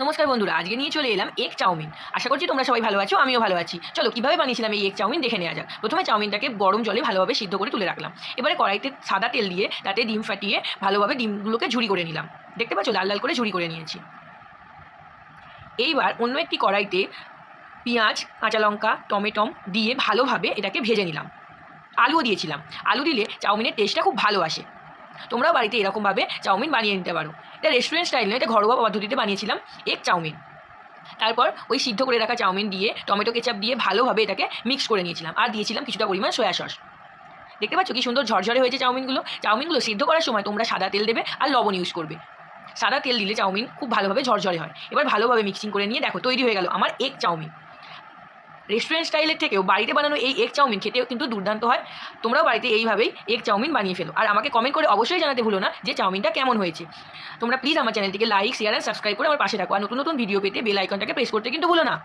নমস্কার বন্ধুরা, আজকে নিয়ে চলে এলাম এগ চাউমিন। আশা করছি তোমরা সবাই ভালো আছো, আমিও ভালো আছি। চলো কীভাবে বানিয়েছিলাম এই এগ চাউমিন দেখে নেওয়া যাক। প্রথমে চাউমিনটাকে গরম জলে ভালোভাবে সিদ্ধ করে তুলে রাখলাম। এবারে কড়াইতে সাদা তেল দিয়ে তাতে ডিম ফাটিয়ে ভালোভাবে ডিমগুলোকে ঝুরি করে নিলাম। দেখতে পাচ্ছ লাল লাল করে ঝুরি করে নিয়েছি। এইবার অন্য একটি কড়াইতে পেঁয়াজ, কাঁচা লঙ্কা, টমেটো দিয়ে ভালোভাবে এটাকে ভেজে নিলাম। আলুও দিয়েছিলাম। আলু দিলে চাউমিনের টেস্টটা খুব ভালো আসে। তোমরাও বাড়িতে এরকমভাবে চাউমিন বানিয়ে নিতে পারো। এটা রেস্টুরেন্ট স্টাইল নয়, এটা ঘরোয়া পদ্ধতিতে বানিয়েছিলাম এগ চাউমিন। তারপর ওই সিদ্ধ করে রাখা চাউমিন দিয়ে টমেটো কেচাপ দিয়ে ভালোভাবে এটাকে মিক্স করে নিয়েছিলাম, আর দিয়েছিলাম কিছুটা পরিমাণ সয়া সস। দেখতে পাচ্ছ কি সুন্দর ঝরঝরে হয়েছে চাউমিনগুলো সিদ্ধ করার সময় তোমরা সাদা তেল দেবে আর লবণ ইউজ করবে। সাদা তেল দিলে চাউমিন খুব ভালোভাবে ঝরঝরে হয়। এবার ভালোভাবে মিক্সিং করে নিয়ে দেখো তৈরি হয়ে গেল আমার এগ চাউমিন। রেস্টুরেন্ট স্টাইলের থেকেও বাড়িতে বানানো এই এগ চাউমিন খেতেও কিন্তু দুর্দান্ত হয়। তোমরাও বাড়িতে এইভাবেই এগ চাউমিন বানিয়ে ফেলো, আর আমাকে কমেন্ট করে অবশ্যই জানাতে ভুলো না যে চাউমিনটা কেমন হয়েছে। তোমরা প্লিজ আমার চ্যানেলটিকে লাইক, শেয়ার আর সাবস্ক্রাইব করে আমার পাশে থাকো, আর নতুন নতুন ভিডিও পেতে বেল আইকনটাকে প্রেস করতে কিন্তু ভুলো না।